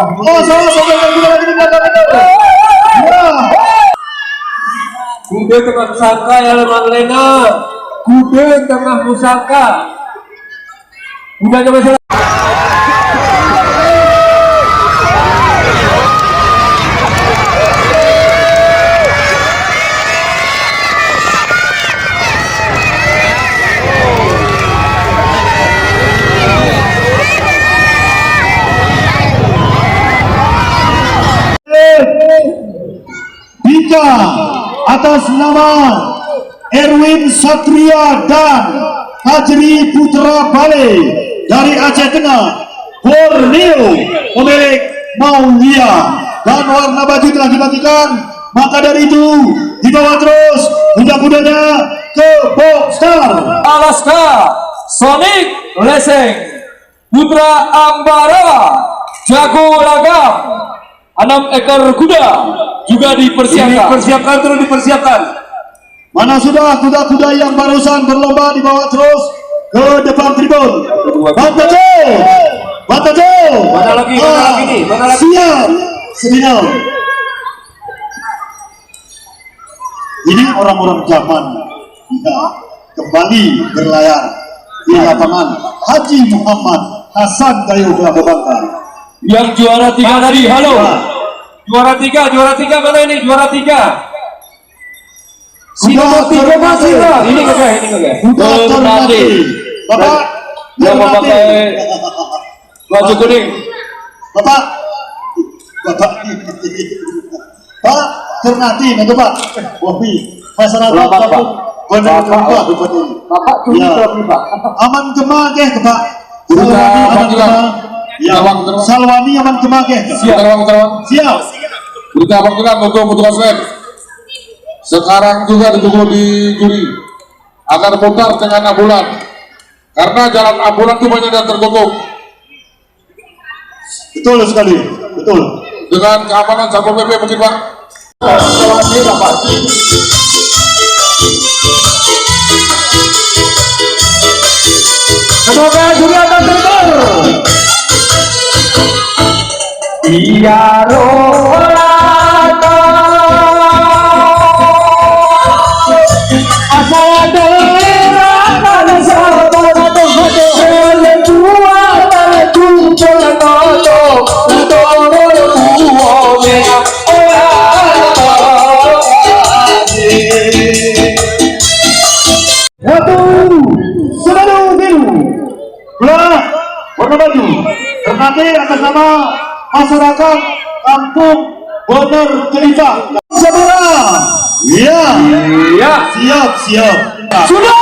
Oh, salah sampai kita lagi di belakang itu. Ya. Kude tengah pusaka ya Mang Lena. Kude tengah pusaka. Bukan masalah. Dika atas nama Erwin Satria dan Hajri Putra Bale dari Aceh Tengah, Borneo, pemilik Maulia, dan warna baju telah dibagikan. Maka dari itu dibawa terus kuda-kudanya ke Boxstar. Alaska Sonic Racing Putra Ambara jago lagam 6 ekor kuda juga dipersiapkan terus dipersiapkan. Mana sudah kuda-kuda yang barusan berlomba dibawa terus ke depan tribun. Batajo, Batajo. Mana lagi nih? Mana lagi? Siap, Sedinal. Ini orang-orang zaman kita kembali berlayar di lapangan Haji Muhammad Hasan Gayo Bangka. Yang juara 3 tadi, halo. Juara 3 mana ini? Juara 3. Si nomor 3 masih lah. Ini kagak. Terhormati Bapak yang memakai baju kuning. Bapak Terhormati nanti Pak Wafi masyarakat kampung Benar Bapak curi Pak. Aman Kemah ke Pak. Aman Kemah. Ya, Salwani aman Kemah ke. Siap. Berita panggilan untuk petugas lab. Sekarang juga ditunggu di juri agar putar dengan ambulan karena jalan ambulan itu banyak yang tertutup. Betul sekali, betul. Dengan keamanan Satpol PP mungkin Pak. Semoga juri akan terdengar. Iya rolata asal derakan sahabat oleh dua talentu pelanoto Saudara biru belah warna baju terhormati atas nama masyarakat kampung Boner Kelita Sabara. Iya. Siap. sudah.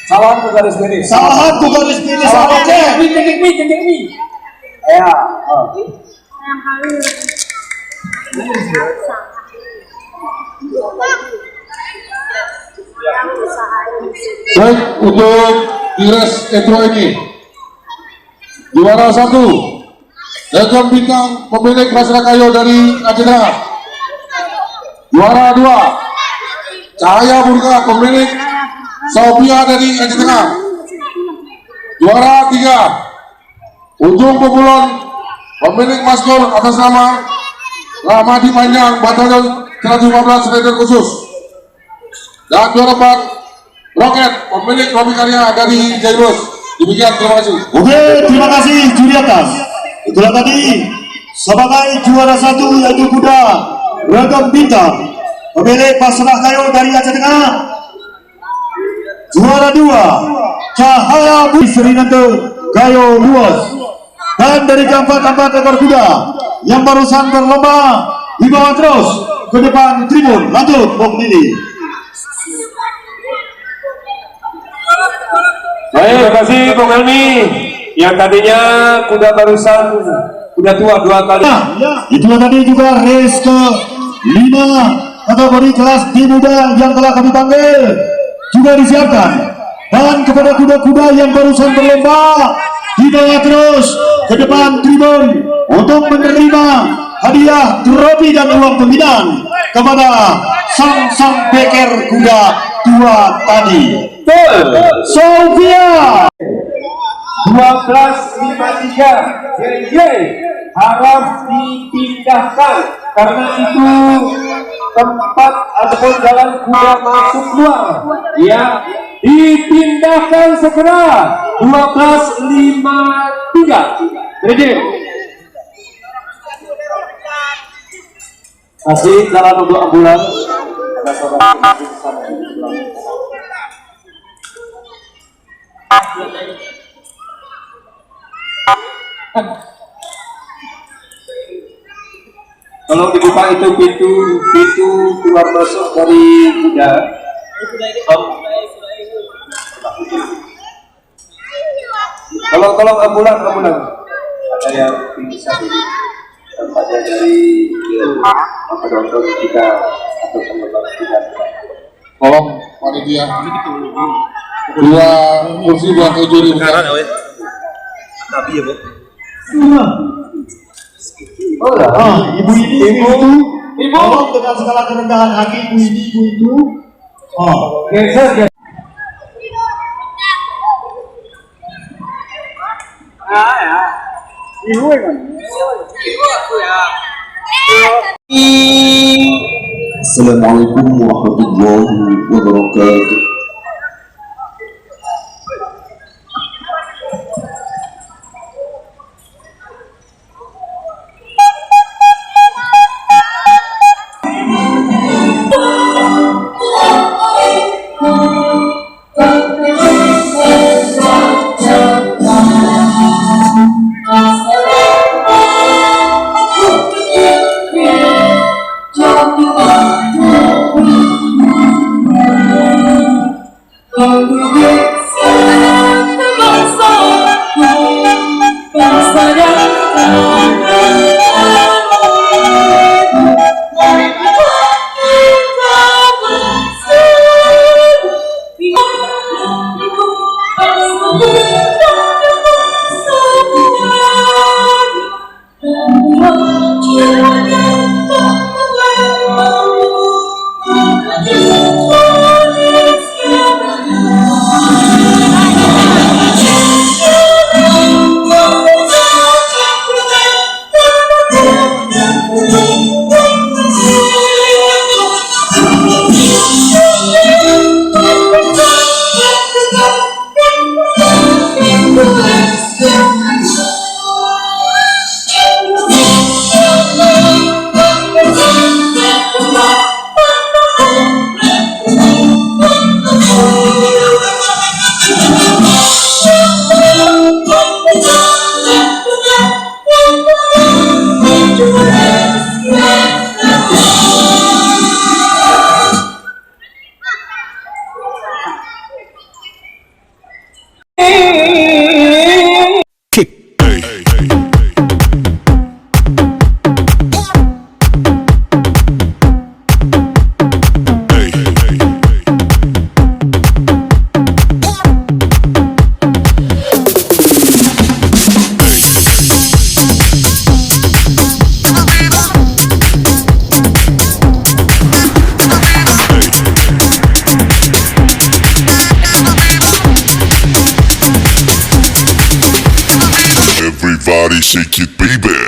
Salahan ke garis finish. Cek. Ya. Baik, untuk di race Etro ini juara 1 Legend Bintang pemilik Rasra Kayo dari Aceh Tengah. Juara 2 Cahaya Burka pemilik Sophia dari Aceh Tengah. Juara 3 Ujung Pepulon pemilik maskot atas nama Ramadi Panjang Batalion 115 Rider Khusus. Dan juara 4 Roket pemilik Robi Karya dari Jairus. Demikian, terima kasih. Oke, terima kasih juri atas. Itulah tadi sebagai juara 1 yaitu kuda Ragam Bintang pemilik pasrah kayu dari Aceh Tengah. Juara 2 Cahaya Budi Serinante Gayo Luas. Dan dari keempat ekor kuda yang barusan berlomba dibawa terus ke depan tribun. Lanjut Bung Didi. Baik, terima kasih Bung Helmi. Yang tadinya kuda barusan kuda tua 2 kali. Nah, itulah tadi juga race ke-5 kategori kelas D muda yang telah kami panggil juga disiapkan. Dan kepada kuda-kuda yang barusan berlomba dibawa terus ke depan tribun untuk menerima hadiah trofi dan uang pembinaan kepada sang beker kuda tua tadi. Sofia 12.53 harus dipindahkan karena itu tempat ataupun jalan kuda masuk keluar ya, dipindahkan segera. 12.53 ready. Masih jalan untuk ambulans. Tolong dibuka itu pintu keluar masuk dari kuda. Tolong ambulan. Ada yang bisa tempatnya dari penonton kita atau penonton kita. Tolong panitia 2 kursi buat juri. Tapi ya, Bu. Ibu ini tolong dengan segala kerendahan hati ibu itu. Geser. Assalamualaikum warahmatullahi wabarakatuh. Everybody shake it, baby.